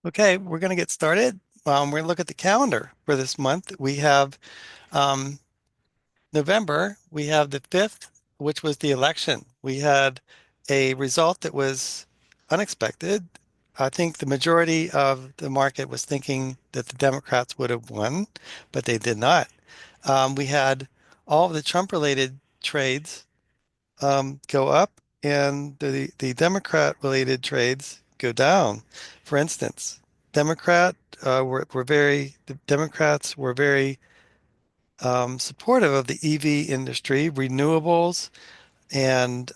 Okay, we're going to get started. We're going to look at the calendar for this month. We have um, November, we have the 5th, which was the election. We had a result that was unexpected. I think the majority of the market was thinking that the Democrats would have won, but they did not. We had all of the Trump-related trades go up and the Democrat-related trades go down. For instance, the Democrats were very supportive of the EV industry, renewables, and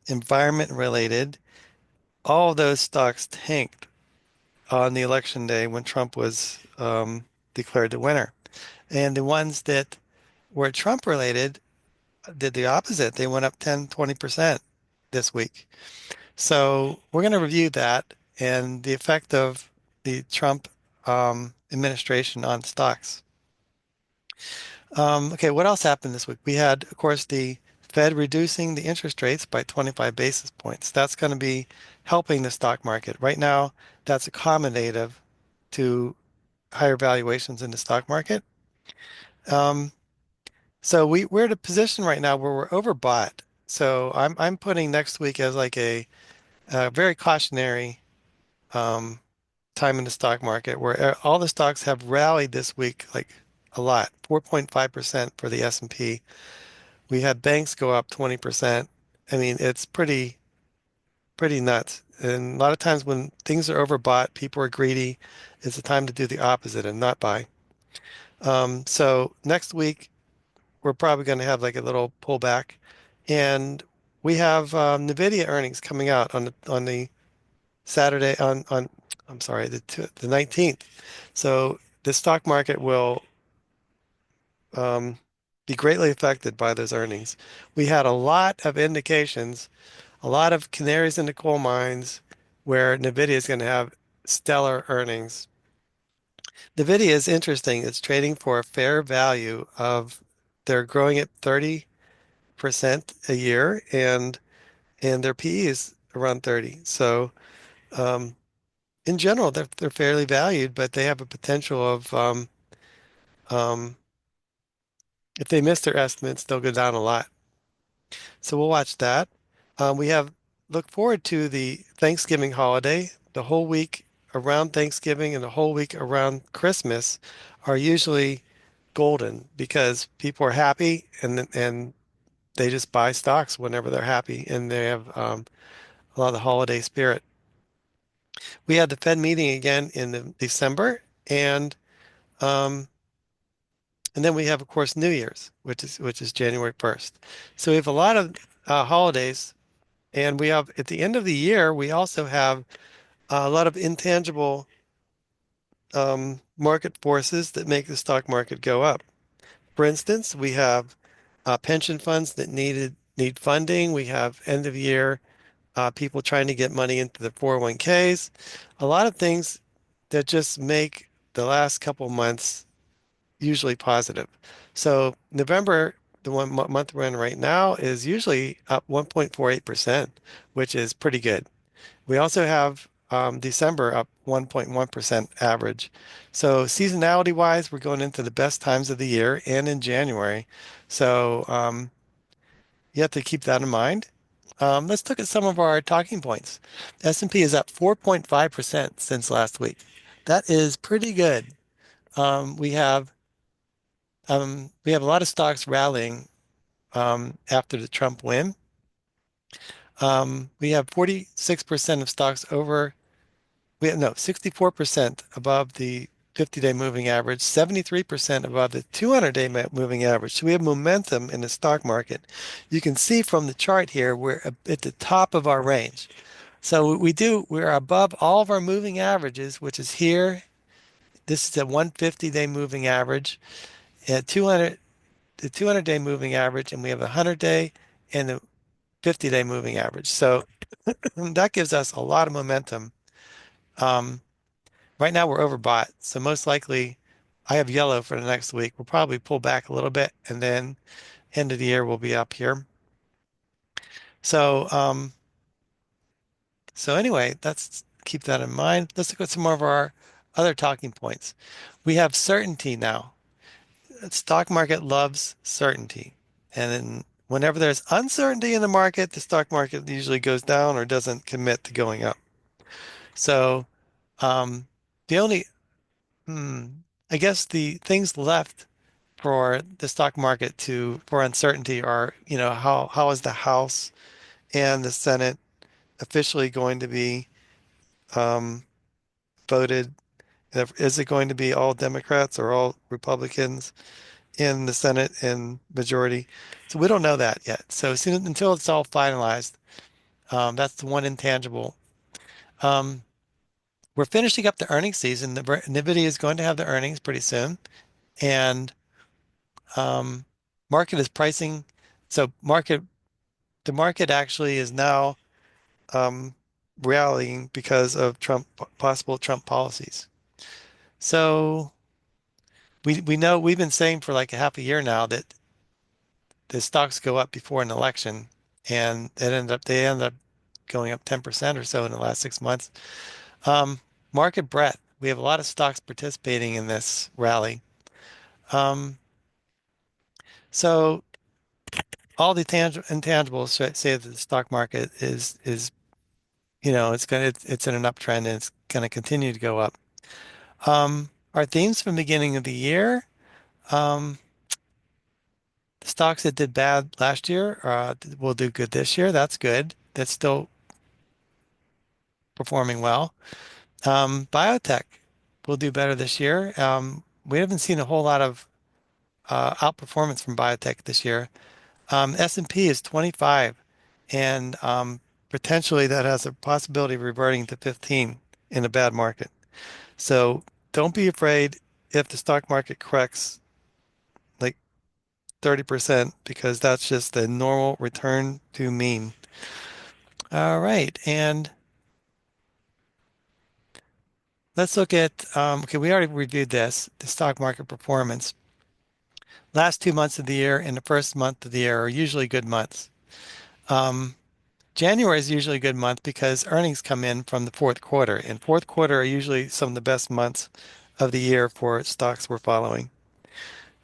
environment related. All of those stocks tanked on the election day when Trump was declared the winner. And the ones that were Trump related did the opposite. They went up 10, 20% this week. So we're going to review that and the effect of the Trump administration on stocks. Okay, what else happened this week? We had, of course, the Fed reducing the interest rates by 25 basis points. That's going to be helping the stock market. Right now, that's accommodative to higher valuations in the stock market. Um, so we're at a position right now where we're overbought. So I'm putting next week as like a very cautionary um, time in the stock market where all the stocks have rallied this week like a lot, 4.5% for the S&P. We had banks go up 20%. I mean, it's pretty nuts. And a lot of times when things are overbought, people are greedy. It's a time to do the opposite and not buy. So next week we're probably going to have like a little pullback, and we have Nvidia earnings coming out on the Saturday on I'm sorry, the 19th. So the stock market will um, be greatly affected by those earnings. We had a lot of indications, a lot of canaries in the coal mines where Nvidia is going to have stellar earnings. Nvidia is interesting. It's trading for a fair value of they're growing at 30% a year and their PE is around 30. So um, in general, they're fairly valued, but they have a potential of um, if they miss their estimates, they'll go down a lot. So we'll watch that. We have look forward to the Thanksgiving holiday. The whole week around Thanksgiving and the whole week around Christmas are usually golden because people are happy and they just buy stocks whenever they're happy and they have a lot of the holiday spirit. We had the Fed meeting again in December and um, and then we have, of course, New Year's, which is January 1st. So we have a lot of holidays. And we have, at the end of the year, we also have a lot of intangible market forces that make the stock market go up. For instance, we have pension funds that need funding. We have end of year people trying to get money into the 401ks. A lot of things that just make the last couple months usually positive. So November, the one month we're in right now, is usually up 1.48%, which is pretty good. We also have December up 1.1% average. So seasonality wise, we're going into the best times of the year and in January. So you have to keep that in mind. Let's look at some of our talking points. S&P is up 4.5% since last week. That is pretty good. Um, we have we have a lot of stocks rallying after the Trump win. We have 46% of stocks over We have no 64% above the 50-day moving average, 73% above the 200-day moving average. So we have momentum in the stock market. You can see from the chart here, we're at the top of our range. So we're above all of our moving averages, which is here. This is a 150-day moving average, at 200, the 200-day moving average, and we have a 100-day and the 50-day moving average. So that gives us a lot of momentum. Um, Right now we're overbought, so most likely I have yellow for the next week. We'll probably pull back a little bit and then end of the year we'll be up here. So so anyway, that's keep that in mind. Let's look at some more of our other talking points. We have certainty now. The stock market loves certainty. And then whenever there's uncertainty in the market, the stock market usually goes down or doesn't commit to going up. So um, the only, hmm, I guess the things left for the stock market to for uncertainty are, how is the House and the Senate officially going to be um, voted? Is it going to be all Democrats or all Republicans in the Senate and majority? So we don't know that yet. So soon until it's all finalized, that's the one intangible. Um, we're finishing up the earnings season. The NVIDIA is going to have the earnings pretty soon, and um, market is pricing. So the market actually is now um, rallying because of possible Trump policies. So we know we've been saying for like a half a year now that the stocks go up before an election, and they end up going up 10% or so in the last 6 months. Um, Market breadth. We have a lot of stocks participating in this rally. Um, so all the intangibles say that the stock market is it's in an uptrend and it's going to continue to go up. Our themes from the beginning of the year. Um, the stocks that did bad last year will do good this year. That's good. That's still performing well. Biotech will do better this year. We haven't seen a whole lot of outperformance from biotech this year. S&P is 25, and potentially that has a possibility of reverting to 15 in a bad market. So don't be afraid if the stock market corrects like 30% because that's just the normal return to mean. All right, and let's look at, okay, we already reviewed this, the stock market performance. Last 2 months of the year and the first month of the year are usually good months. Um, January is usually a good month because earnings come in from the fourth quarter, and fourth quarter are usually some of the best months of the year for stocks we're following.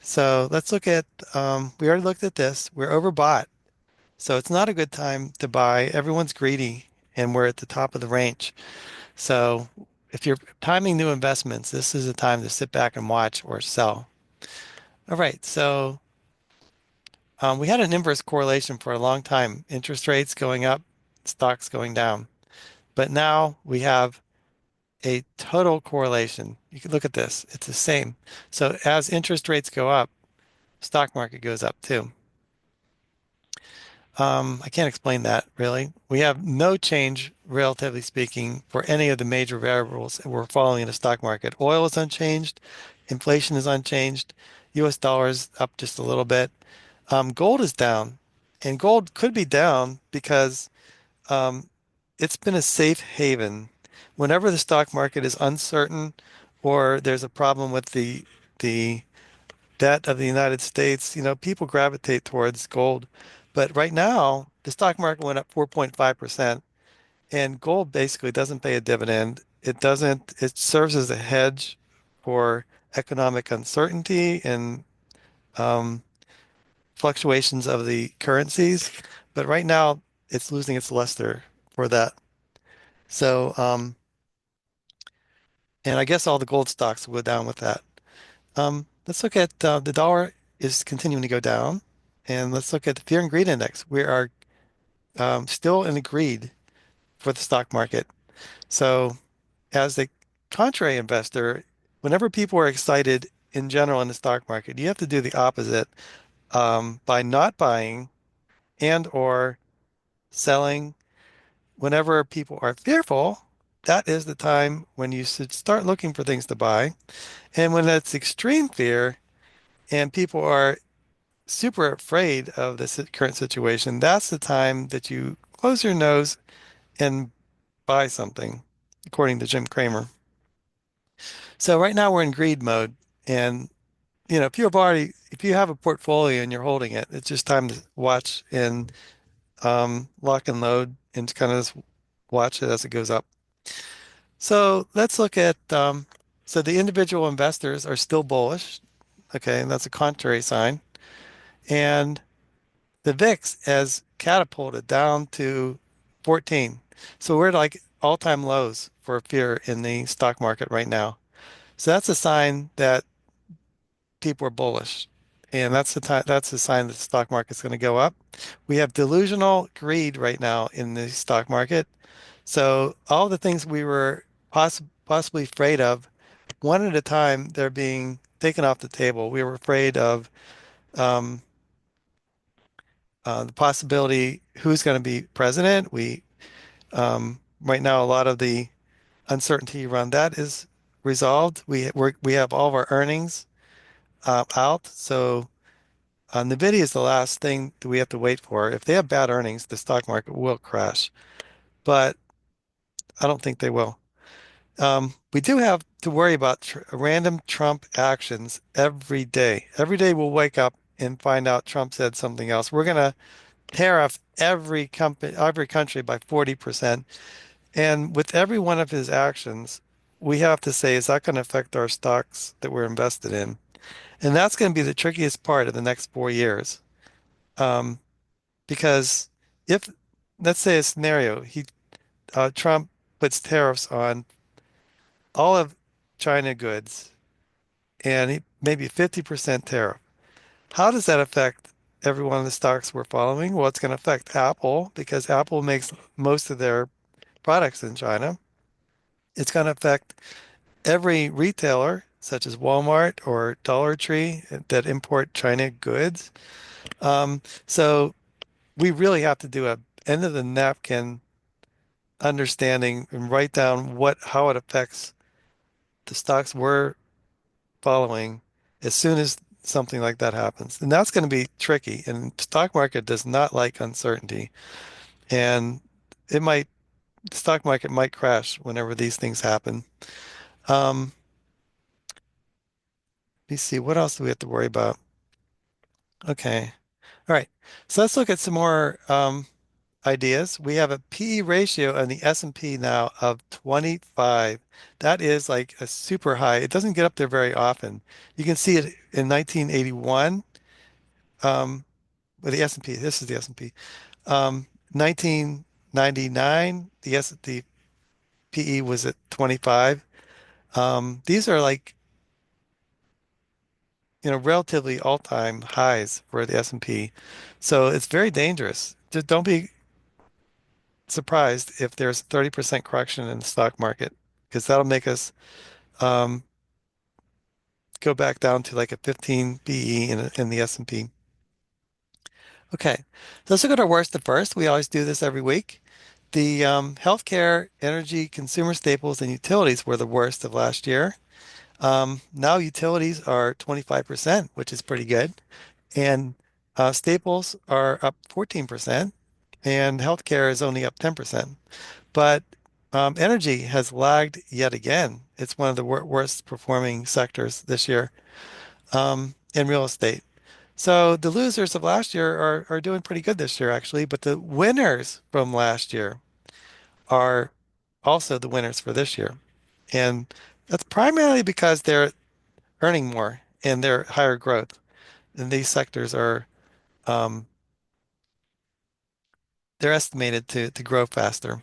So let's look at, we already looked at this. We're overbought. So it's not a good time to buy. Everyone's greedy and we're at the top of the range. So if you're timing new investments, this is a time to sit back and watch or sell. All right. So we had an inverse correlation for a long time. Interest rates going up, stocks going down. But now we have a total correlation. You can look at this. It's the same. So as interest rates go up, stock market goes up too. I can't explain that really. We have no change, relatively speaking, for any of the major variables we're following in the stock market. Oil is unchanged, inflation is unchanged, US dollar is up just a little bit. Gold is down, and gold could be down because um, it's been a safe haven. Whenever the stock market is uncertain or there's a problem with the debt of the United States, people gravitate towards gold. But right now, the stock market went up 4.5%, and gold basically doesn't pay a dividend. It serves as a hedge for economic uncertainty and um, fluctuations of the currencies. But right now, it's losing its luster for that. So, and I guess all the gold stocks will go down with that. Let's look at the dollar is continuing to go down. And let's look at the fear and greed index. We are still in the greed for the stock market. So, as the contrary investor, whenever people are excited in general in the stock market, you have to do the opposite by not buying and or selling. Whenever people are fearful, that is the time when you should start looking for things to buy. And when that's extreme fear and people are super afraid of the current situation, that's the time that you close your nose and buy something, according to Jim Cramer. So right now we're in greed mode, and if you have a portfolio and you're holding it, it's just time to watch and lock and load and kind of just watch it as it goes up. So let's look at so the individual investors are still bullish. Okay, and that's a contrary sign. And the VIX has catapulted down to 14. So we're like all-time lows for fear in the stock market right now. So that's a sign that people are bullish. And that's a sign that the stock market's going to go up. We have delusional greed right now in the stock market. So all the things we were possibly afraid of, one at a time, they're being taken off the table. We were afraid of um, the possibility who's going to be president. We right now a lot of the uncertainty around that is resolved. We have all of our earnings out. So Nvidia is the last thing that we have to wait for. If they have bad earnings, the stock market will crash. But I don't think they will. We do have to worry about random Trump actions every day. Every day we'll wake up and find out Trump said something else. We're going to tariff every country by 40%. And with every one of his actions, we have to say, is that going to affect our stocks that we're invested in? And that's going to be the trickiest part of the next 4 years. Um, because if, let's say a scenario, Trump puts tariffs on all of China goods and maybe 50% tariff. How does that affect every one of the stocks we're following? Well, it's going to affect Apple because Apple makes most of their products in China. It's going to affect every retailer, such as Walmart or Dollar Tree, that import China goods. So we really have to do a end of the napkin understanding and write down how it affects the stocks we're following as soon as something like that happens. And that's going to be tricky. And the stock market does not like uncertainty. And it might, the stock market might crash whenever these things happen. Um, let me see, what else do we have to worry about? Okay. All right. So let's look at some more ideas. We have a PE ratio on the S&P now of 25. That is like a super high. It doesn't get up there very often. You can see it in 1981 with the S&P. This is the S&P. 1999, the PE was at 25. These are like, relatively all-time highs for the S&P. So it's very dangerous. Just don't be surprised if there's 30% correction in the stock market because that'll make us um, go back down to like a 15 PE in the S&P. Okay, so let's look at our worst at first. We always do this every week. The healthcare, energy, consumer staples, and utilities were the worst of last year. Now utilities are 25%, which is pretty good. And staples are up 14%, and healthcare is only up 10%. But energy has lagged yet again. It's one of the worst performing sectors this year in real estate. So the losers of last year are doing pretty good this year, actually. But the winners from last year are also the winners for this year. And that's primarily because they're earning more and they're higher growth. And these sectors um, they're estimated to grow faster.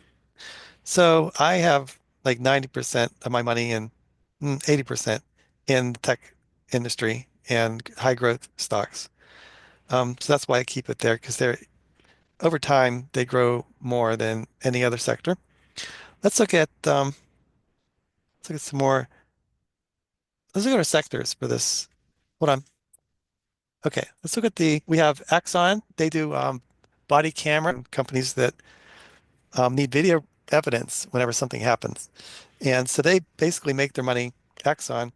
So I have like 90% of my money in 80% in the tech industry and high growth stocks. So that's why I keep it there because they're over time they grow more than any other sector. Let's look at let's look at some more. Let's look at our sectors for this. Hold on. Okay, let's look at we have Exxon. They do body camera companies that need video evidence whenever something happens. And so they basically make their money, Exxon,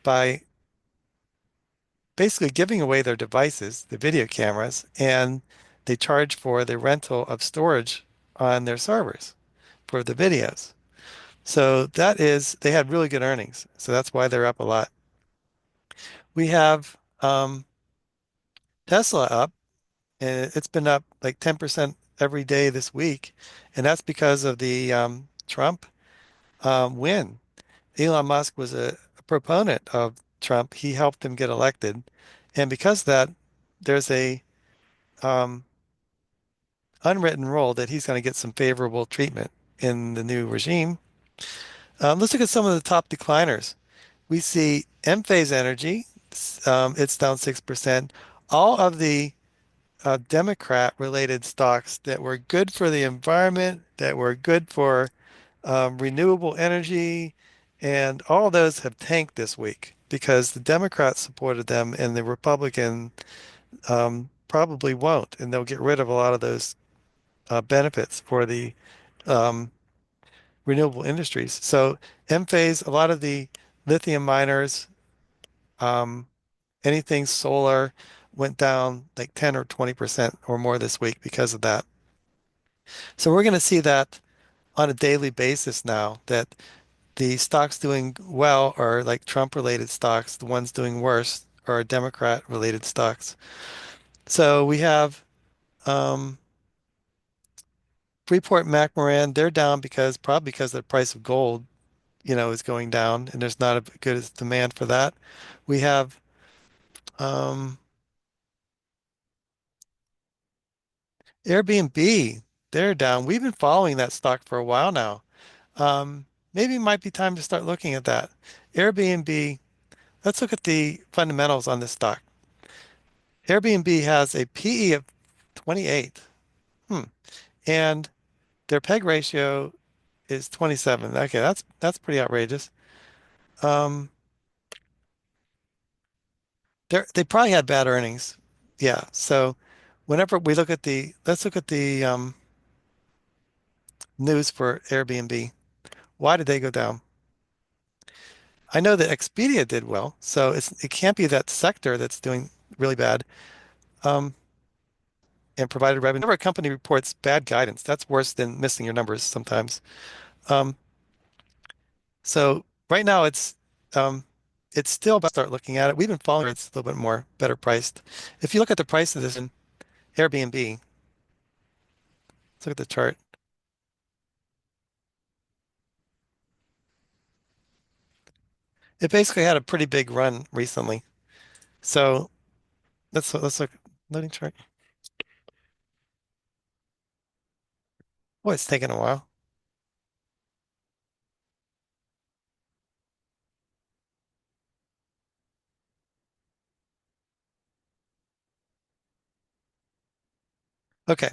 by basically giving away their devices, the video cameras, and they charge for the rental of storage on their servers for the videos. So they had really good earnings. So that's why they're up a lot. We have Tesla up, and it's been up like 10% every day this week. And that's because of the Trump. win. Elon Musk was a proponent of Trump. He helped him get elected. And because of that, there's a um, unwritten rule that he's going to get some favorable treatment in the new regime. Let's look at some of the top decliners. We see M-phase energy, it's down 6%. All of the Democrat-related stocks that were good for the environment, that were good for renewable energy, and all those have tanked this week because the Democrats supported them and the Republican probably won't, and they'll get rid of a lot of those benefits for the um, renewable industries. So M-phase, a lot of the lithium miners, um, anything solar went down like 10 or 20% or more this week because of that. So we're going to see that on a daily basis now that the stocks doing well are like Trump related stocks, the ones doing worse are Democrat related stocks. So we have um, Freeport McMoran, they're down because probably because the price of gold, is going down and there's not a good as demand for that. We have um, Airbnb, they're down. We've been following that stock for a while now. Maybe it might be time to start looking at that. Airbnb, let's look at the fundamentals on this stock. Airbnb has a PE of 28. Hmm. And their PEG ratio is 27. Okay, that's pretty outrageous. Um, they probably had bad earnings. Yeah. So whenever we look at let's look at the news for Airbnb. Why did they go down? I know that Expedia did well, so it can't be that sector that's doing really bad. Um, and provided revenue. Whenever a company reports bad guidance, that's worse than missing your numbers sometimes. Um, so right now it's still about to start looking at it. We've been following it's a little bit more better priced. If you look at the price of this in Airbnb, let's look at the chart. It basically had a pretty big run recently. So let's look loading chart. Boy, it's taking a while. Okay.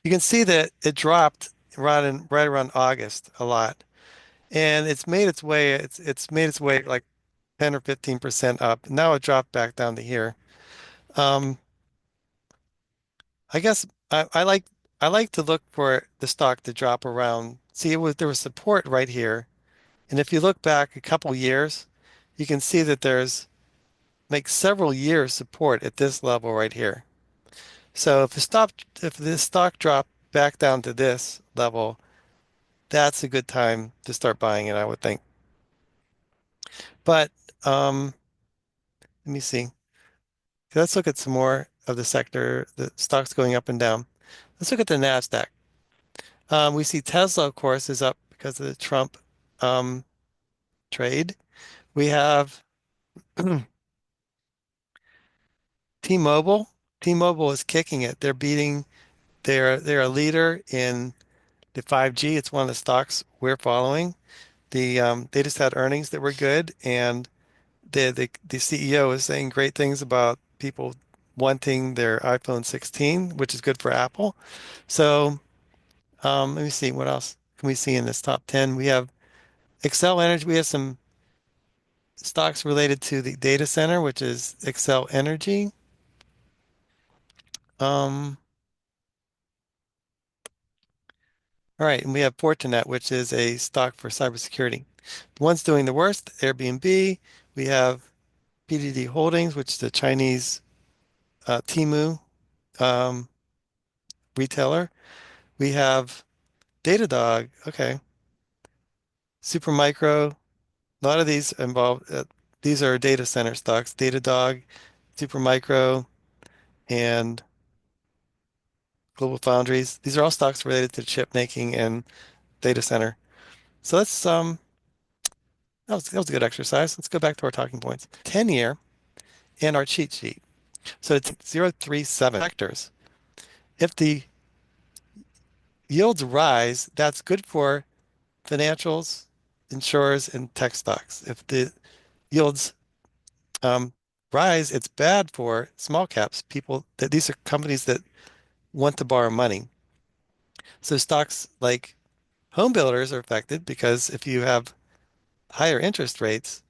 You can see that it dropped right around August a lot. And it's made its way like 10 or 15% up. Now it dropped back down to here. Um, I guess I like to look for the stock to drop around. See, there was support right here. And if you look back a couple years, you can see that there's like several years support at this level right here. So if this stock dropped back down to this level, that's a good time to start buying it, I would think. But um, let me see. Let's look at some more of the sector, the stocks going up and down. Let's look at the Nasdaq. We see Tesla, of course, is up because of the Trump um, trade. We have T-Mobile. T-Mobile is kicking it. They're a leader in the 5G. It's one of the stocks we're following. They just had earnings that were good, and the CEO is saying great things about people wanting their iPhone 16, which is good for Apple. So let me see what else can we see in this top 10. We have Excel Energy. We have some stocks related to the data center, which is Excel Energy. Um, all right, and we have Fortinet, which is a stock for cybersecurity. The ones doing the worst, Airbnb. We have PDD Holdings, which is the Chinese Temu um, retailer. We have Datadog. Okay, Supermicro. A lot of these involve. These are data center stocks. Datadog, Supermicro, and Global Foundries. These are all stocks related to chip making and data center. So let's that was a good exercise. Let's go back to our talking points. 10-year and our cheat sheet. So it's 0.37 sectors. If the yields rise, that's good for financials, insurers, and tech stocks. If the yields um, rise, it's bad for small caps, people that these are companies that want to borrow money. So stocks like home builders are affected because if you have higher interest rates,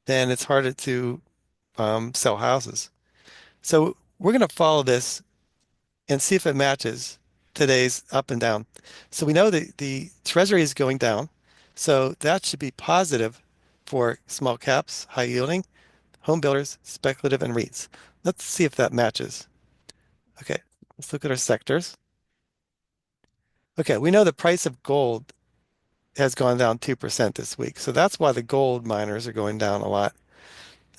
then it's harder to sell houses. So we're going to follow this and see if it matches today's up and down. So we know that the treasury is going down. So that should be positive for small caps, high yielding, home builders, speculative, and REITs. Let's see if that matches. Okay, let's look at our sectors. Okay, we know the price of gold has gone down 2% this week. So that's why the gold miners are going down a lot.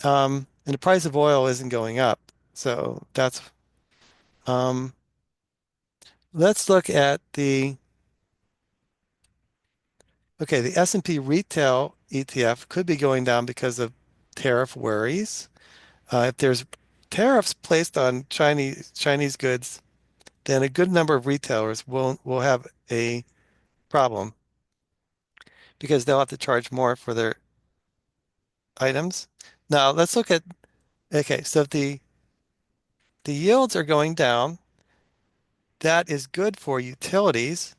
And the price of oil isn't going up. So that's, um, let's look at okay, the S&P retail ETF could be going down because of tariff worries. If there's tariffs placed on Chinese goods, then a good number of retailers will have a problem because they'll have to charge more for their items. Now let's look at okay, so if the yields are going down, that is good for utilities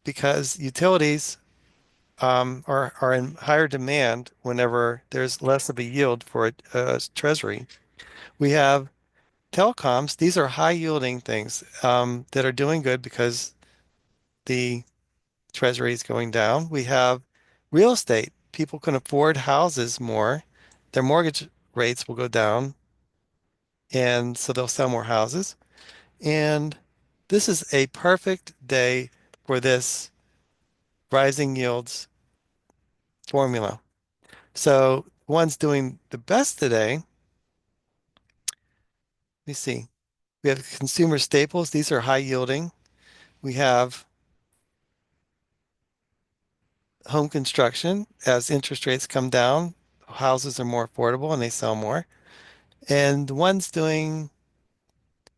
because utilities are in higher demand whenever there's less of a yield for a treasury. We have telecoms. These are high yielding things that are doing good because the treasury is going down. We have real estate. People can afford houses more. Their mortgage rates will go down, and so they'll sell more houses. And this is a perfect day for this rising yields formula. So one's doing the best today. Let me see. We have consumer staples. These are high yielding. We have home construction. As interest rates come down, houses are more affordable and they sell more. And the one's doing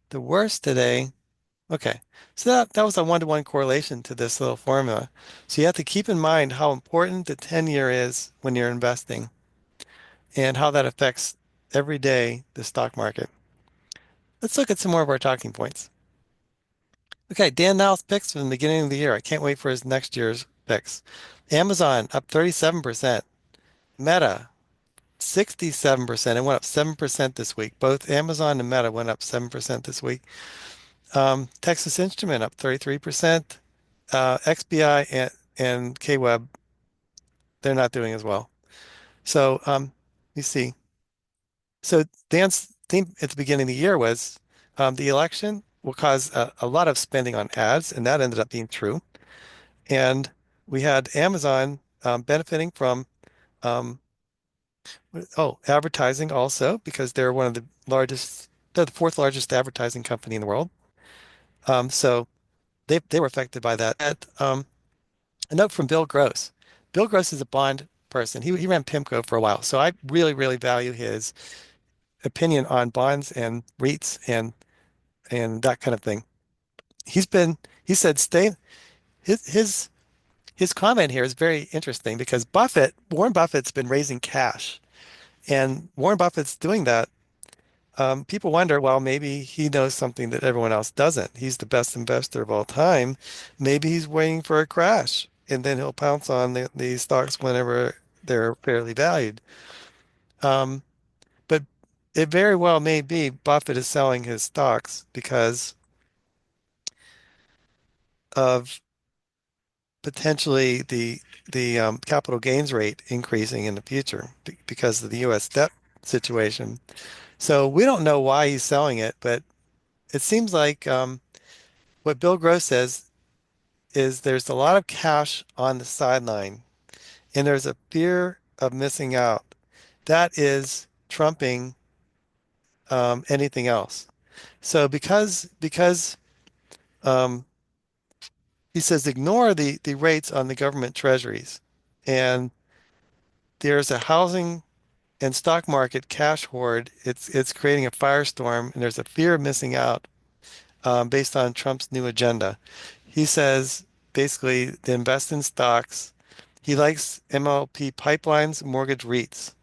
the worst today. Okay. So that was a one-to-one correlation to this little formula. So you have to keep in mind how important the 10-year is when you're investing and how that affects every day the stock market. Let's look at some more of our talking points. Okay, Dan Now's picks from the beginning of the year. I can't wait for his next year's picks. Amazon up 37%. Meta 67%. It went up 7% this week. Both Amazon and Meta went up 7% this week. Texas Instrument up 33%. XBI and KWeb, they're not doing as well. So you see. So Dan's theme at the beginning of the year was the election will cause a lot of spending on ads, and that ended up being true. And we had Amazon benefiting from um, advertising also because they're one of the largest, they're the fourth largest advertising company in the world. So they were affected by that. A note from Bill Gross. Bill Gross is a bond person. He ran PIMCO for a while, so I really really value his opinion on bonds and REITs and that kind of thing. He said stay his his comment here is very interesting because Warren Buffett's been raising cash, and Warren Buffett's doing that. People wonder, well, maybe he knows something that everyone else doesn't. He's the best investor of all time. Maybe he's waiting for a crash, and then he'll pounce on the stocks whenever they're fairly valued. Um, but it very well may be Buffett is selling his stocks because of potentially the capital gains rate increasing in the future because of the U.S. debt situation. So we don't know why he's selling it, but it seems like what Bill Gross says is there's a lot of cash on the sideline, and there's a fear of missing out. That is trumping anything else. So because um, he says ignore the rates on the government treasuries, and there's a housing and stock market cash hoard. It's creating a firestorm, and there's a fear of missing out based on Trump's new agenda. He says basically to invest in stocks. He likes MLP pipelines, mortgage REITs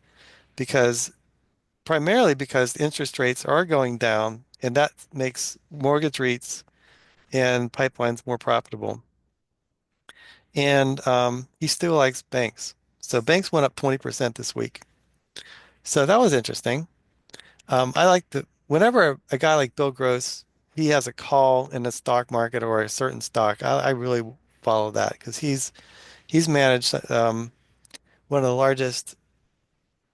because primarily because interest rates are going down, and that makes mortgage REITs and pipelines more profitable. And he still likes banks. So banks went up 20% this week. So that was interesting. I like the whenever a guy like Bill Gross, he has a call in the stock market or a certain stock, I really follow that because he's managed one of the largest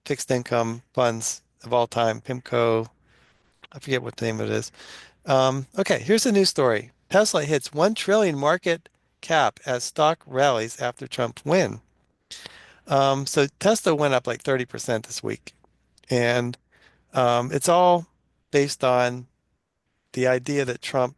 fixed income funds of all time, PIMCO. I forget what the name of it is. Okay, here's a news story. Tesla hits 1 trillion market cap as stock rallies after Trump win. So Tesla went up like 30% this week, and it's all based on the idea that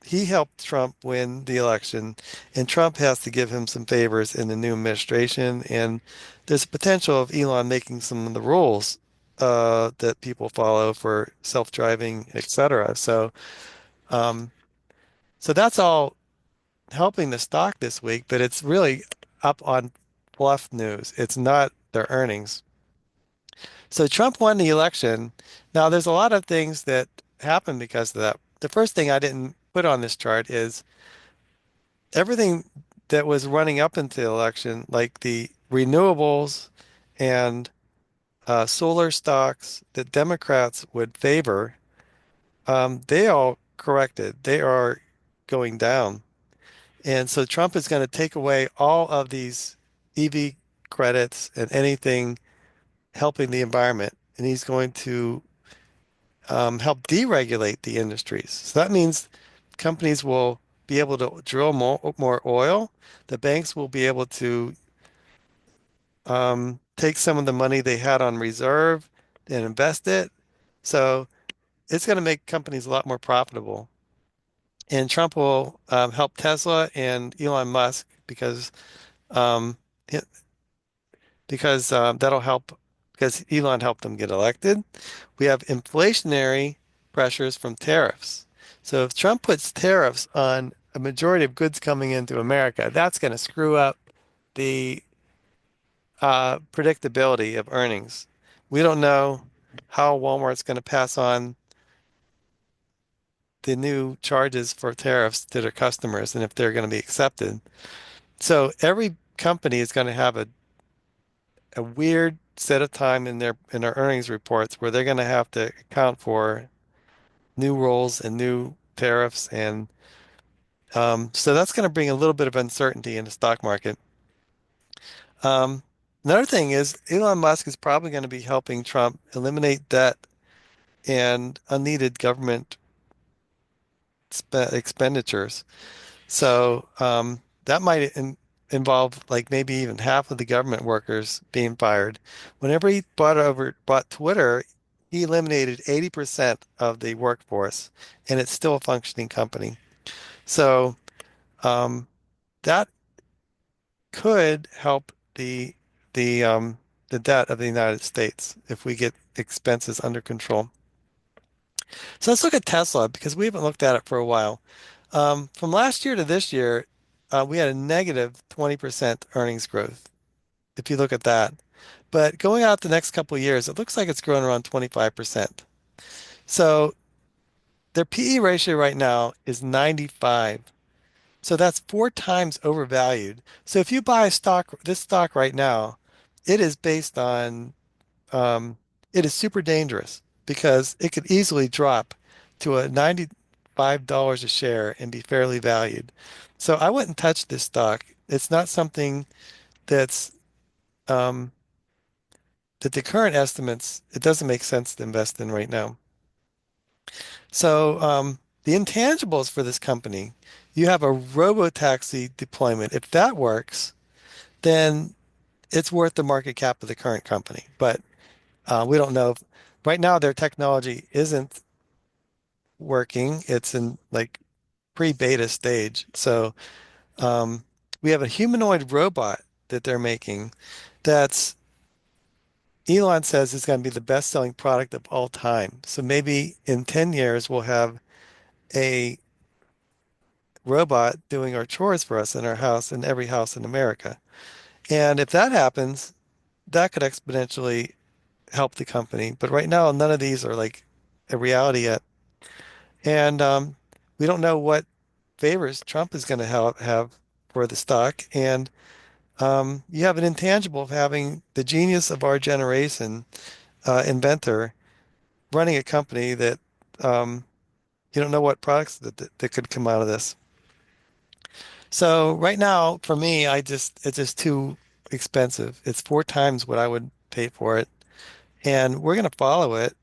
he helped Trump win the election, and Trump has to give him some favors in the new administration. And there's a potential of Elon making some of the rules that people follow for self-driving, etc. Um, so that's all helping the stock this week, but it's really up on fluff news. It's not their earnings. So Trump won the election. Now, there's a lot of things that happened because of that. The first thing I didn't put on this chart is everything that was running up into the election, like the renewables and solar stocks that Democrats would favor, they all corrected. They are going down. And so Trump is going to take away all of these EV credits and anything helping the environment. And he's going to help deregulate the industries. So that means companies will be able to drill more oil. The banks will be able to take some of the money they had on reserve and invest it. So it's going to make companies a lot more profitable. And Trump will help Tesla and Elon Musk um, that'll help because Elon helped them get elected. We have inflationary pressures from tariffs. So if Trump puts tariffs on a majority of goods coming into America, that's going to screw up the predictability of earnings. We don't know how Walmart's going to pass on the new charges for tariffs to their customers and if they're going to be accepted. So every company is going to have a weird set of time in their earnings reports where they're going to have to account for new rules and new tariffs, and so that's going to bring a little bit of uncertainty in the stock market. Um, Another thing is Elon Musk is probably going to be helping Trump eliminate debt and unneeded government expenditures. So that might involve like maybe even half of the government workers being fired. Whenever he bought Twitter, he eliminated 80% of the workforce, and it's still a functioning company. So um, that could help the debt of the United States if we get expenses under control. So let's look at Tesla because we haven't looked at it for a while. From last year to this year, we had a negative 20% earnings growth, if you look at that. But going out the next couple of years, it looks like it's growing around 25%. So their PE ratio right now is 95. So that's 4 times overvalued. So if you buy this stock right now, it is based on um, it is super dangerous because it could easily drop to a $95 a share and be fairly valued. So I wouldn't touch this stock. It's not something that's um, that the current estimates, it doesn't make sense to invest in right now. So the intangibles for this company, you have a robo-taxi deployment. If that works, then it's worth the market cap of the current company. But we don't know. Right now, their technology isn't working. It's in like pre-beta stage. So um, we have a humanoid robot that they're making that's Elon says it's going to be the best-selling product of all time. So maybe in 10 years we'll have a robot doing our chores for us in our house in every house in America. And if that happens, that could exponentially help the company. But right now, none of these are like a reality yet. And we don't know what favors Trump is going to have for the stock. And you have an intangible of having the genius of our generation, inventor, running a company that um, you don't know what products that could come out of this. So right now, for me, it's just too expensive. It's four times what I would pay for it, and we're going to follow it.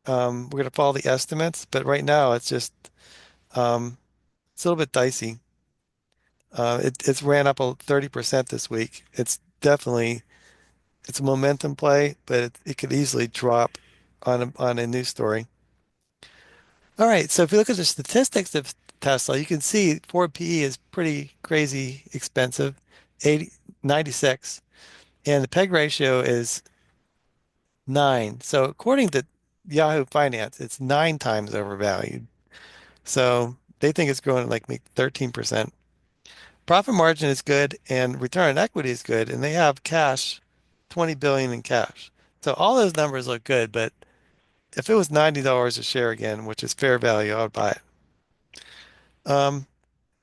We're going to follow the estimates, but right now um, it's a little bit dicey. It's ran up 30% this week. It's a momentum play, but it could easily drop on a news story. All right, so if you look at the statistics of Tesla, you can see Ford PE is pretty crazy expensive, 96, and the PEG ratio is 9. So according to Yahoo Finance, it's 9 times overvalued. So they think it's growing at like 13%. Profit margin is good and return on equity is good, and they have cash, 20 billion in cash. So all those numbers look good, but if it was $90 a share again, which is fair value, I would buy it.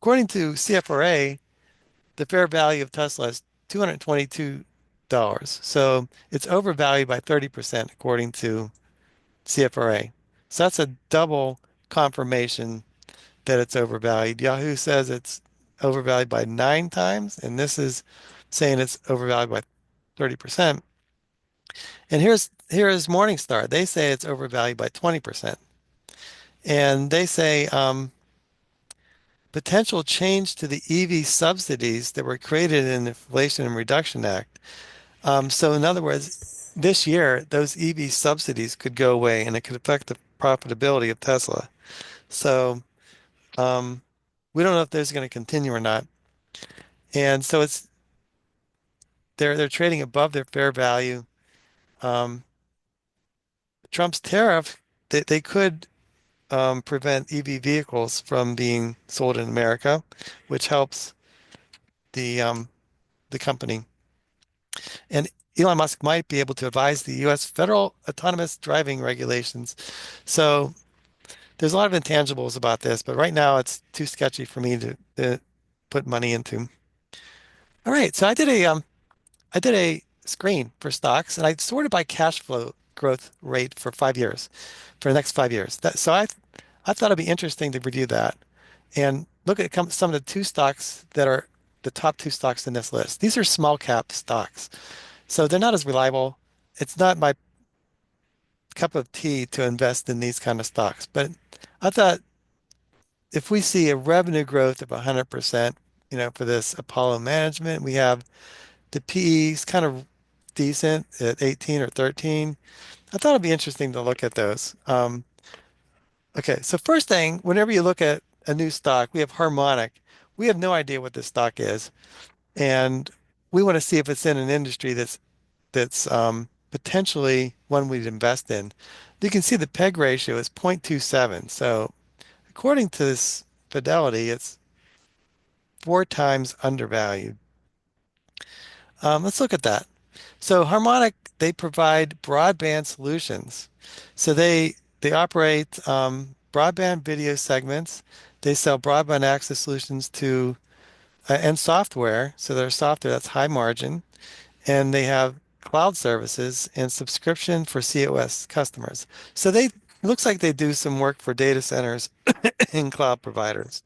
According to CFRA, the fair value of Tesla is $222. So it's overvalued by 30% according to CFRA. So that's a double confirmation that it's overvalued. Yahoo says it's overvalued by 9 times, and this is saying it's overvalued by 30%. And here's Morningstar. They say it's overvalued by 20%. And they say potential change to the EV subsidies that were created in the Inflation Reduction Act. So in other words, this year, those EV subsidies could go away and it could affect the profitability of Tesla. So um, we don't know if there's going to continue or not. And so they're trading above their fair value. Um, Trump's tariff, they could prevent EV vehicles from being sold in America, which helps the um, the company. And Elon Musk might be able to advise the U.S. federal autonomous driving regulations. So there's a lot of intangibles about this, but right now it's too sketchy for me to put money into. All right, so I did a screen for stocks, and I sorted by cash flow growth rate for 5 years, for the next 5 years. I thought it'd be interesting to review that and look at some of the two stocks that are the top two stocks in this list. These are small cap stocks, so they're not as reliable. It's not my cup of tea to invest in these kind of stocks, but I thought if we see a revenue growth of 100%, for this Apollo management, we have the PE is kind of decent at 18 or 13. I thought it'd be interesting to look at those. Okay, so first thing, whenever you look at a new stock, we have Harmonic. We have no idea what this stock is, and we want to see if it's in an industry that's potentially one we'd invest in. You can see the PEG ratio is 0.27. So according to this Fidelity, it's 4 times undervalued. Let's look at that. So Harmonic, they provide broadband solutions. So they operate broadband video segments. They sell broadband access solutions to and software. So their software that's high margin, and they have cloud services and subscription for COS customers. So they looks like they do some work for data centers and cloud providers.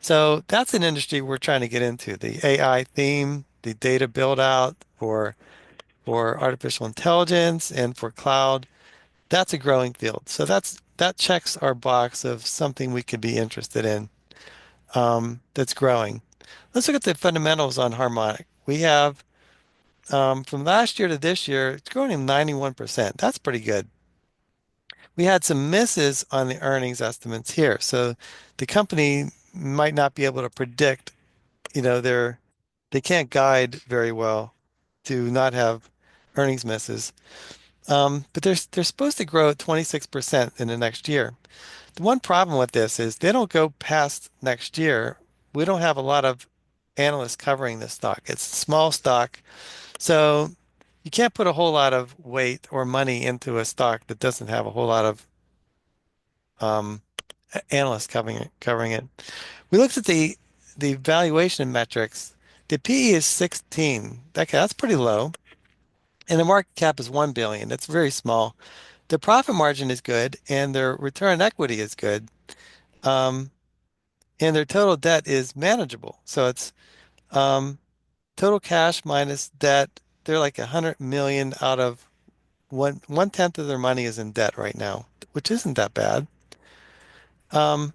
So that's an industry we're trying to get into, the AI theme, the data build out for artificial intelligence and for cloud. That's a growing field. So that checks our box of something we could be interested in that's growing. Let's look at the fundamentals on harmonic. We have from last year to this year, it's growing in 91%. That's pretty good. We had some misses on the earnings estimates here. So the company might not be able to predict, they can't guide very well to not have earnings misses. But they're supposed to grow at 26% in the next year. The one problem with this is they don't go past next year. We don't have a lot of analysts covering this stock. It's a small stock, so you can't put a whole lot of weight or money into a stock that doesn't have a whole lot of um, analysts covering it. We looked at the valuation metrics. The PE is 16. That's pretty low, and the market cap is 1 billion. That's very small. The profit margin is good, and their return on equity is good. Um, and their total debt is manageable. So it's um, total cash minus debt. They're like 100 million out of one tenth of their money is in debt right now, which isn't that bad. Um,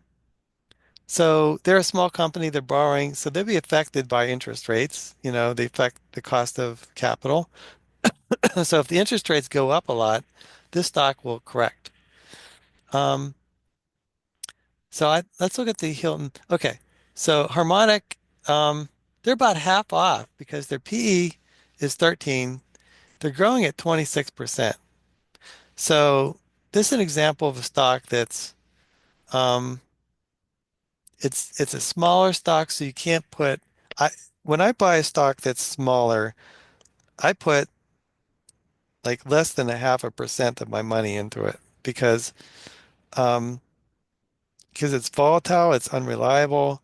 so they're a small company. They're borrowing, so they'll be affected by interest rates. They affect the cost of capital. So if the interest rates go up a lot, this stock will correct. Um, let's look at the Hilton. Okay, so Harmonic, they're about half off because their PE is 13. They're growing at 26%. So this is an example of a stock that's um, it's a smaller stock, so you can't put I when I buy a stock that's smaller, I put like less than a half a percent of my money into it um, because it's volatile, it's unreliable.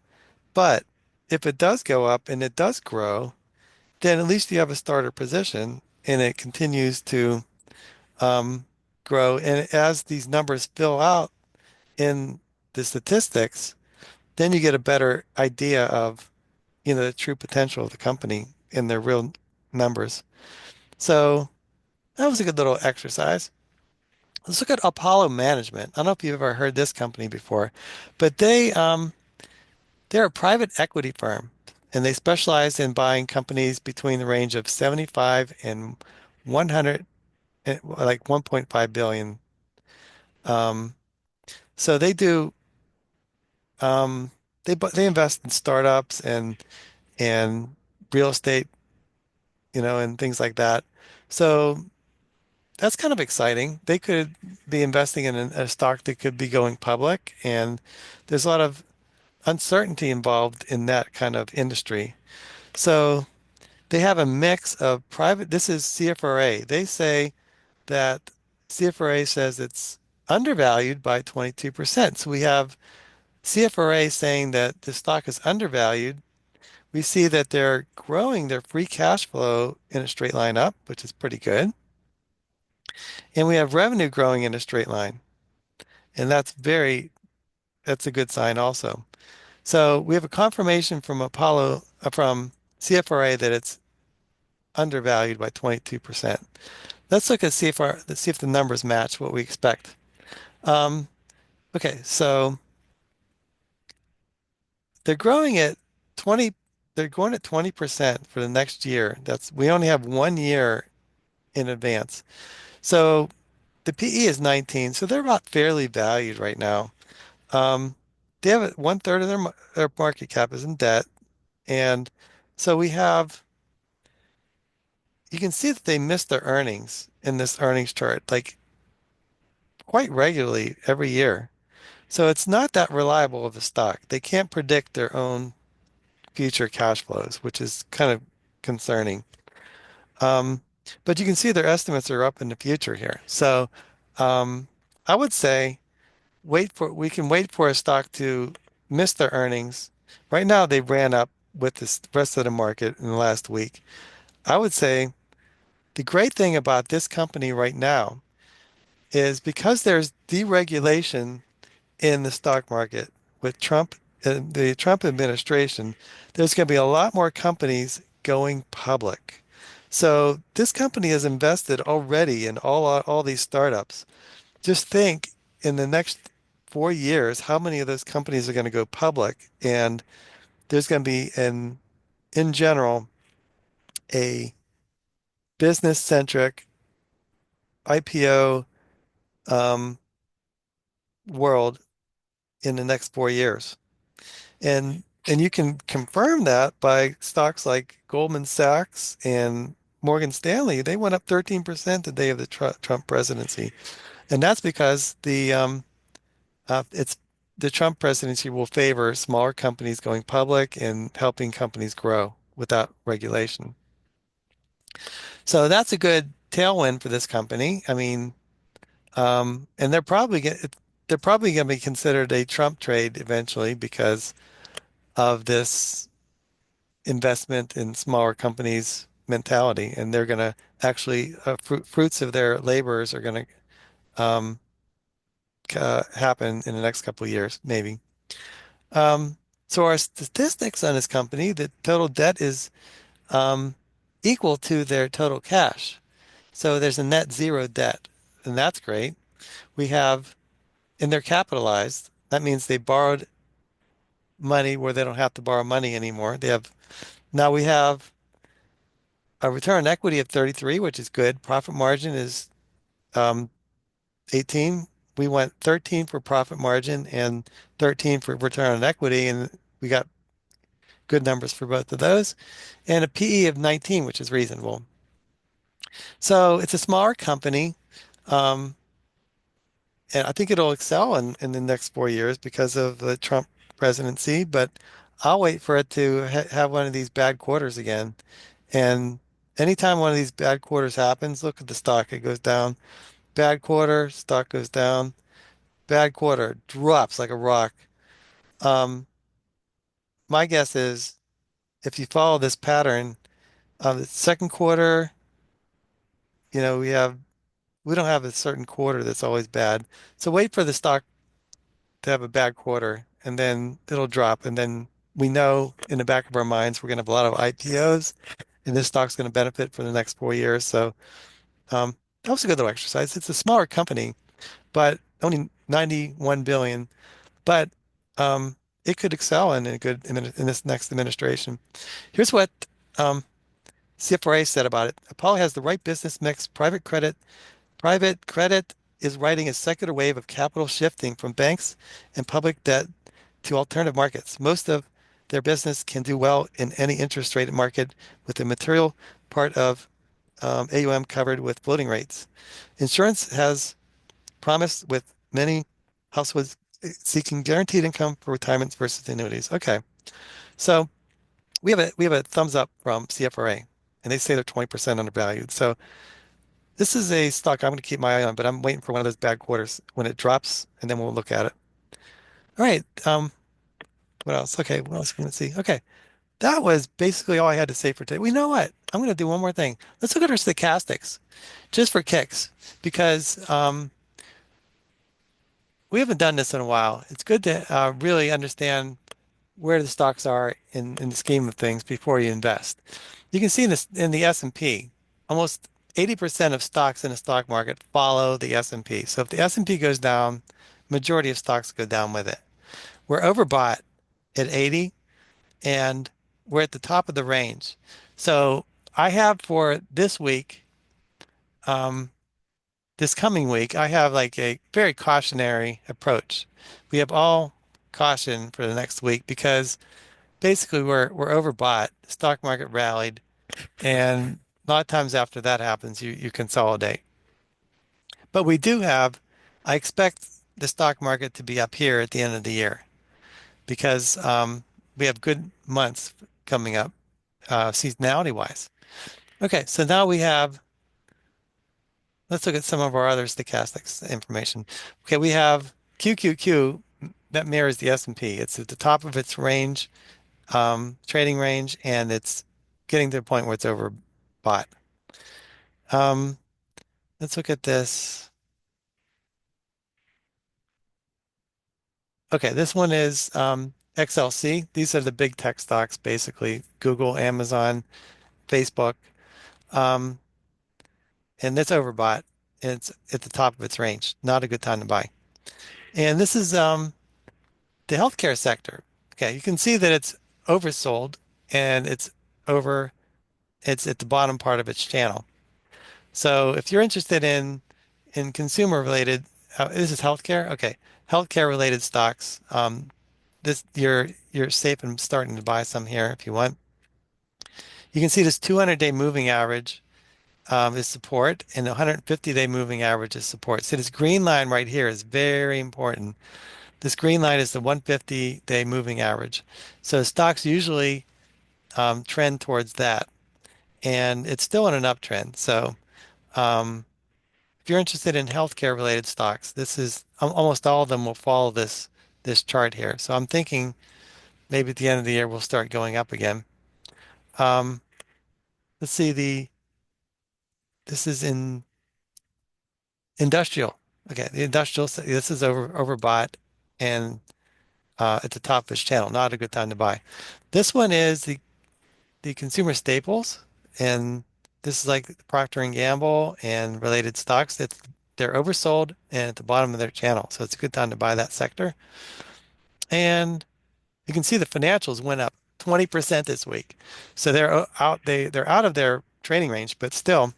But if it does go up and it does grow, then at least you have a starter position and it continues to um, grow. And as these numbers fill out in the statistics, then you get a better idea of, the true potential of the company in their real numbers. So that was a good little exercise. Let's look at Apollo Management. I don't know if you've ever heard this company before, but they're a private equity firm, and they specialize in buying companies between the range of 75 and 100, like 1.5 billion. Um, so they do they invest in startups and real estate, and things like that. So that's kind of exciting. They could be investing in a stock that could be going public, and there's a lot of uncertainty involved in that kind of industry. So they have a mix of private. This is CFRA. They say that CFRA says it's undervalued by 22%. So we have CFRA saying that the stock is undervalued. We see that they're growing their free cash flow in a straight line up, which is pretty good. And we have revenue growing in a straight line. And that's a good sign also. So we have a confirmation from from CFRA that it's undervalued by 22%. Let's look at let's see if the numbers match what we expect. Um, okay, so they're growing at 20, they're going at 20% for the next year. We only have 1 year in advance. So the PE is 19, so they're about fairly valued right now. Um, they have one third of their market cap is in debt. And so you can see that they miss their earnings in this earnings chart, like quite regularly every year. So it's not that reliable of a stock. They can't predict their own future cash flows, which is kind of concerning. Um, but you can see their estimates are up in the future here. So um, I would say we can wait for a stock to miss their earnings. Right now, they ran up with the rest of the market in the last week. I would say the great thing about this company right now is because there's deregulation in the stock market with the Trump administration, there's going to be a lot more companies going public. So this company has invested already in all these startups. Just think in the next 4 years, how many of those companies are going to go public? And there's going to be in general, a business-centric IPO um, world in the next 4 years. And you can confirm that by stocks like Goldman Sachs and Morgan Stanley, they went up 13% the day of the Trump presidency. And that's because it's the Trump presidency will favor smaller companies going public and helping companies grow without regulation. So that's a good tailwind for this company. I mean, and they're probably going to be considered a Trump trade eventually because of this investment in smaller companies mentality, and they're going to actually fruits of their labors are going to happen in the next couple of years, maybe. Um, so our statistics on this company, the total debt is um, equal to their total cash. So there's a net zero debt, and that's great. We have, and they're capitalized. That means they borrowed money where they don't have to borrow money anymore. Now we have a return on equity of 33, which is good. Profit margin is um, 18. We went 13 for profit margin and 13 for return on equity, and we got good numbers for both of those. And a PE of 19, which is reasonable. So it's a smaller company. Um, and I think it'll excel in the next 4 years because of the Trump presidency. But I'll wait for it to have one of these bad quarters again. And anytime one of these bad quarters happens, look at the stock. It goes down. Bad quarter, stock goes down. Bad quarter, drops like a rock. Um, my guess is if you follow this pattern, the second quarter, we don't have a certain quarter that's always bad. So wait for the stock to have a bad quarter and then it'll drop. And then we know in the back of our minds we're going to have a lot of IPOs and this stock's going to benefit for the next 4 years. So that was a good little exercise. It's a smaller company, but only 91 billion, but it could excel in this next administration. Here's what um, CFRA said about it. Apollo has the right business mix, Private credit is riding a secular wave of capital shifting from banks and public debt to alternative markets. Most of their business can do well in any interest rate market with a material part of AUM covered with floating rates. Insurance has promised with many households seeking guaranteed income for retirement versus annuities. Okay, so we have a thumbs up from CFRA, and they say they're 20% undervalued. So this is a stock I'm going to keep my eye on, but I'm waiting for one of those bad quarters when it drops, and then we'll look at it. All right. What else? Okay, what else can we see? Okay, that was basically all I had to say for today. Well, you know what? I'm going to do one more thing. Let's look at our stochastics, just for kicks, because we haven't done this in a while. It's good to really understand where the stocks are in the scheme of things before you invest. You can see this in the S&P, almost 80% of stocks in the stock market follow the S&P. So if the S&P goes down, majority of stocks go down with it. We're overbought at 80 and we're at the top of the range. So I have for this week, um, this coming week, I have like a very cautionary approach. We have all caution for the next week because basically we're overbought. The stock market rallied, and a lot of times after that happens, you consolidate. But I expect the stock market to be up here at the end of the year because we have good months coming up, seasonality wise. Okay, so now let's look at some of our other stochastics information. Okay, we have QQQ that mirrors the S&P. It's at the top of its range, trading range, and it's getting to the point where it's overbought. Um, let's look at this. Okay, this one is XLC. These are the big tech stocks, basically Google, Amazon, Facebook. Um, and it's overbought. And it's at the top of its range. Not a good time to buy. And this is the healthcare sector. Okay, you can see that it's oversold and over, it's at the bottom part of its channel. So if you're interested in consumer related, this is healthcare. Okay, healthcare related stocks. This you're safe and starting to buy some here if you want. You can see this 200-day moving average. is support, and the 150-day moving average is support. So this green line right here is very important. This green line is the 150-day moving average. So stocks usually trend towards that, and it's still in an uptrend. So um, if you're interested in healthcare related stocks, this is almost all of them will follow this chart here. So I'm thinking maybe at the end of the year we'll start going up again. Um, let's see this is in industrial. Okay, the industrial, this is overbought and at the top of its channel. Not a good time to buy. This one is the consumer staples, and this is like Procter and Gamble and related stocks that they're oversold and at the bottom of their channel. So it's a good time to buy that sector. And you can see the financials went up 20% this week. So they're out of their trading range, but still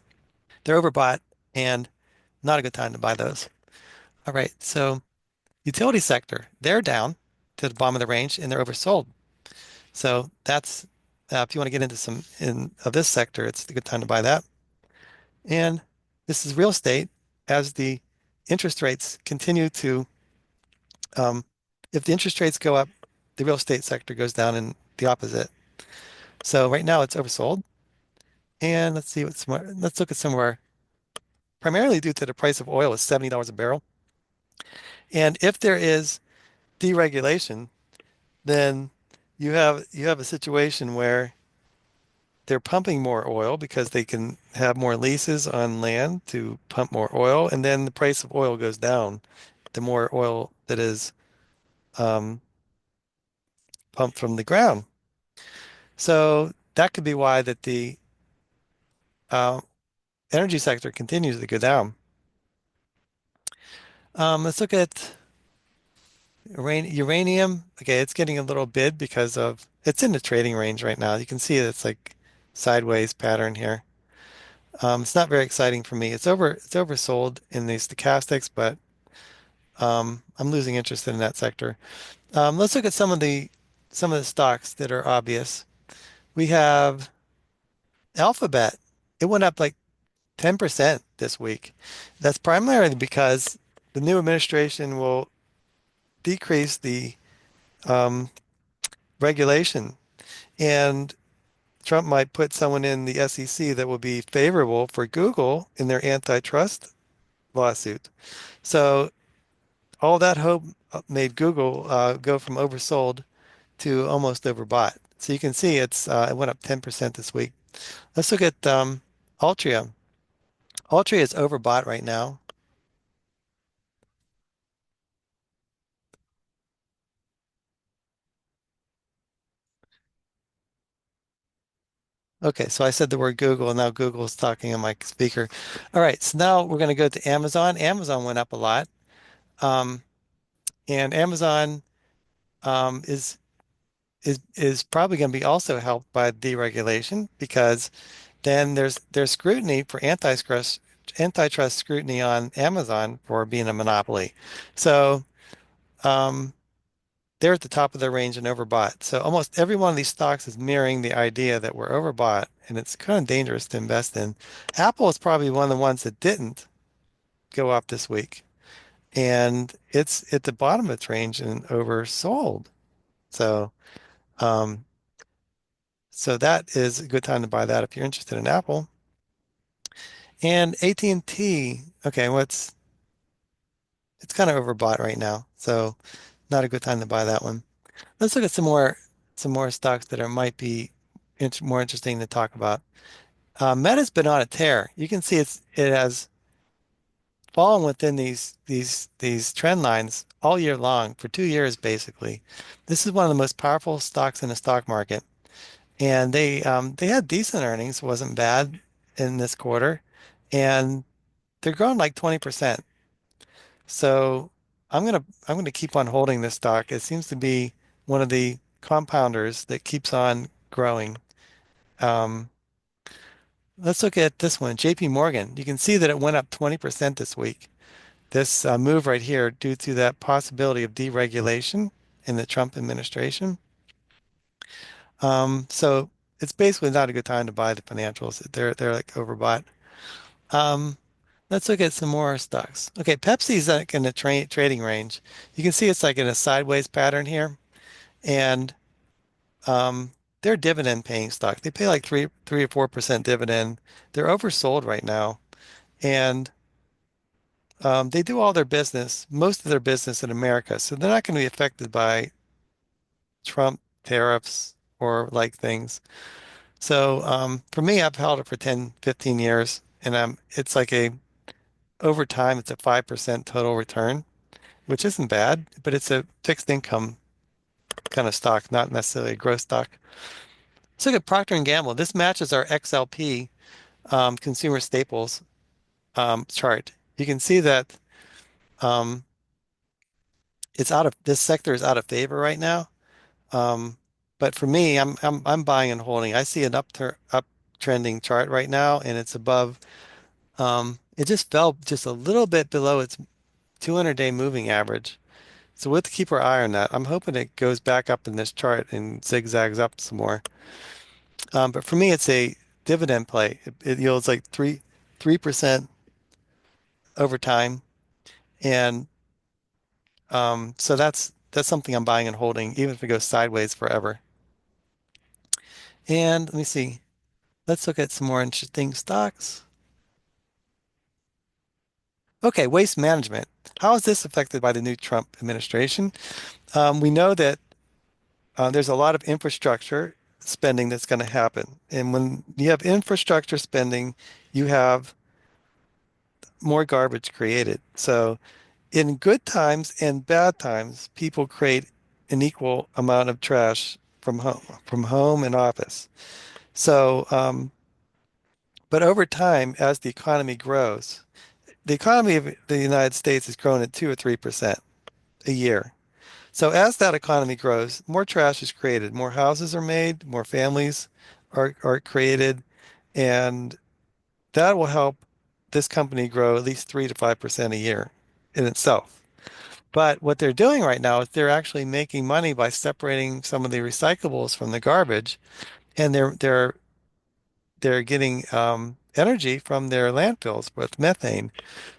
they're overbought and not a good time to buy those. All right, so utility sector, they're down to the bottom of the range and they're oversold. So that's if you want to get into some in of this sector, it's a good time to buy that. And this is real estate as the interest rates continue to um, if the interest rates go up, the real estate sector goes down in the opposite. So right now it's oversold. And let's see what's more. Let's look at somewhere primarily due to the price of oil is $70 a barrel. And if there is deregulation, then you have a situation where they're pumping more oil because they can have more leases on land to pump more oil, and then the price of oil goes down the more oil that is um, pumped from the ground. So that could be why that the uh, energy sector continues to go down. Let's look at uranium. Okay, it's getting a little bid because of it's in the trading range right now. You can see it's like sideways pattern here. It's not very exciting for me. It's oversold in the stochastics, but I'm losing interest in that sector. Let's look at some of the stocks that are obvious. We have Alphabet. It went up like 10% this week. That's primarily because the new administration will decrease the um, regulation, and Trump might put someone in the SEC that will be favorable for Google in their antitrust lawsuit. So all that hope made Google go from oversold to almost overbought. So you can see it went up 10% this week. Let's look at Altria. Altria is overbought right now. Okay, so I said the word Google, and now Google is talking on my speaker. All right, so now we're going to go to Amazon. Amazon went up a lot, um, and Amazon um, is is probably going to be also helped by deregulation because then there's scrutiny for antitrust scrutiny on Amazon for being a monopoly. So um, they're at the top of their range and overbought. So almost every one of these stocks is mirroring the idea that we're overbought, and it's kind of dangerous to invest in. Apple is probably one of the ones that didn't go up this week, and it's at the bottom of its range and oversold. So um, so that is a good time to buy that if you're interested in Apple. And AT&T, okay, it's kind of overbought right now, so not a good time to buy that one. Let's look at some more stocks that are might be more interesting to talk about. Meta's been on a tear. You can see it has fallen within these trend lines all year long for 2 years basically. This is one of the most powerful stocks in the stock market, and they had decent earnings, wasn't bad in this quarter, and they're growing like 20%. So I'm gonna keep on holding this stock. It seems to be one of the compounders that keeps on growing. Um, let's look at this one, JP Morgan. You can see that it went up 20% this week. This move right here due to that possibility of deregulation in the Trump administration. So it's basically not a good time to buy the financials. They're like overbought. Um, let's look at some more stocks. Okay, Pepsi's like in the trading range. You can see it's like in a sideways pattern here, and um, they're dividend paying stock. They pay like three or 4% dividend. They're oversold right now, and they do all their business, most of their business in America, so they're not going to be affected by Trump tariffs or like things. So for me, I've held it for 10, 15 years, and it's like a over time, it's a 5% total return, which isn't bad, but it's a fixed income kind of stock, not necessarily a growth stock. Let's look at Procter and Gamble. This matches our XLP consumer staples chart. You can see that um, it's out of this sector is out of favor right now. Um, but for me, I'm buying and holding. I see an uptrending chart right now, and it's above. It just fell just a little bit below its 200-day moving average. So we'll have to keep our eye on that. I'm hoping it goes back up in this chart and zigzags up some more. But for me, it's a dividend play. It yields like 3% over time, and so that's something I'm buying and holding, even if it goes sideways forever. And let me see. Let's look at some more interesting stocks. Okay, waste management. How is this affected by the new Trump administration? We know that there's a lot of infrastructure spending that's going to happen. And when you have infrastructure spending, you have more garbage created. So in good times and bad times, people create an equal amount of trash from home and office. So, but over time, as the economy grows, the economy of the United States has grown at 2 or 3% a year. So as that economy grows, more trash is created, more houses are made, more families are created, and that will help this company grow at least 3 to 5% a year in itself. But what they're doing right now is they're actually making money by separating some of the recyclables from the garbage, and they're getting energy from their landfills with methane.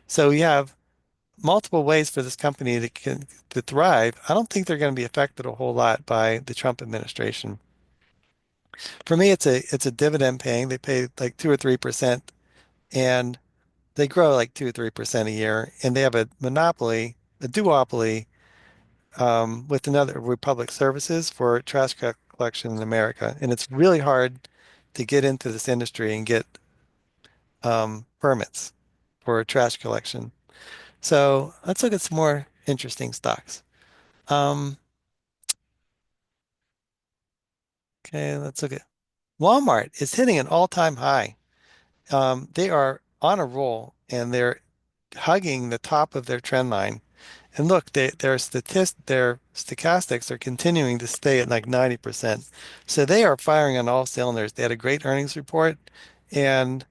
So you have multiple ways for this company to thrive. I don't think they're going to be affected a whole lot by the Trump administration. For me, it's a dividend paying. They pay like 2 or 3%, and they grow like 2 or 3% a year, and they have a monopoly, a duopoly with another Republic Services for trash collection in America. And it's really hard to get into this industry and get permits for trash collection. So let's look at some more interesting stocks. Um, okay, let's look at Walmart is hitting an all-time high. They are on a roll and they're hugging the top of their trend line. And look, their stochastics are continuing to stay at like 90%. So they are firing on all cylinders. They had a great earnings report, and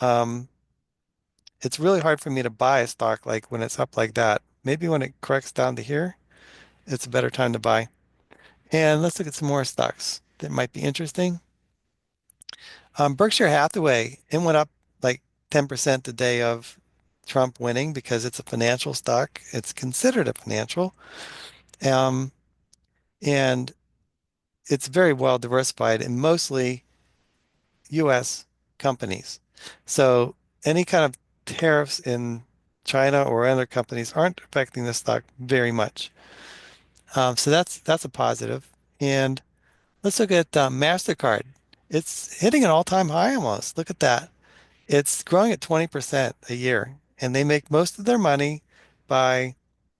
um, it's really hard for me to buy a stock like when it's up like that. Maybe when it corrects down to here, it's a better time to buy. And let's look at some more stocks that might be interesting. Berkshire Hathaway, it went up like 10% the day of Trump winning because it's a financial stock. It's considered a financial. Um, and it's very well diversified and mostly US companies. So any kind of tariffs in China or other companies aren't affecting the stock very much. So that's a positive. And let's look at MasterCard. It's hitting an all-time high almost. Look at that. It's growing at 20% a year, and they make most of their money by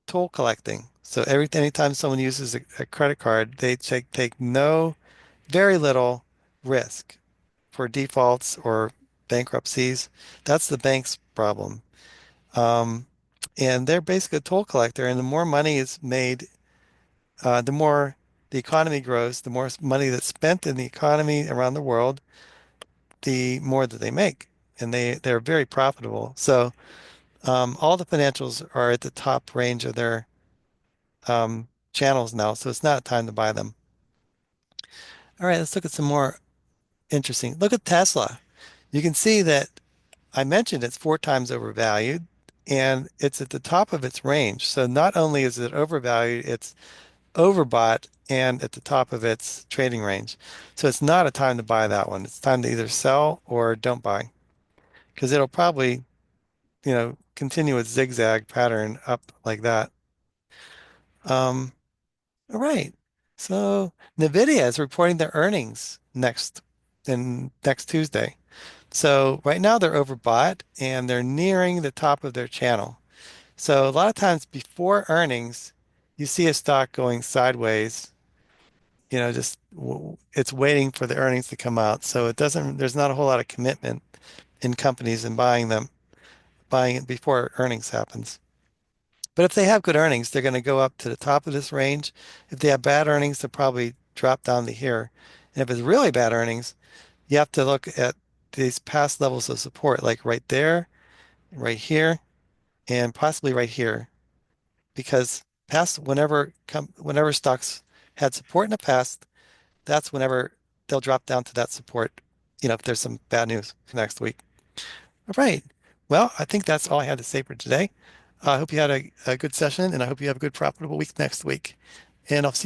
toll collecting. So anytime someone uses a credit card, they take very little risk for defaults or bankruptcies. That's the bank's problem. Um, and they're basically a toll collector, and the more money is made, the more the economy grows, the more money that's spent in the economy around the world, the more that they make. And they're very profitable. So all the financials are at the top range of their channels now, so it's not time to buy them. All right, let's look at some more interesting. Look at Tesla. You can see that I mentioned it's 4 times overvalued and it's at the top of its range. So not only is it overvalued, it's overbought and at the top of its trading range. So it's not a time to buy that one. It's time to either sell or don't buy because it'll probably, continue its zigzag pattern up like that. Um, all right. So NVIDIA is reporting their earnings next Tuesday. So right now they're overbought and they're nearing the top of their channel. So a lot of times before earnings, you see a stock going sideways, it's waiting for the earnings to come out. So there's not a whole lot of commitment in companies and buying it before earnings happens. But if they have good earnings, they're going to go up to the top of this range. If they have bad earnings, they'll probably drop down to here. And if it's really bad earnings, you have to look at these past levels of support, like right there, right here, and possibly right here, because whenever stocks had support in the past, that's whenever they'll drop down to that support, if there's some bad news next week. All right. Well, I think that's all I had to say for today. I hope you had a good session and I hope you have a good profitable week next week. And I'll see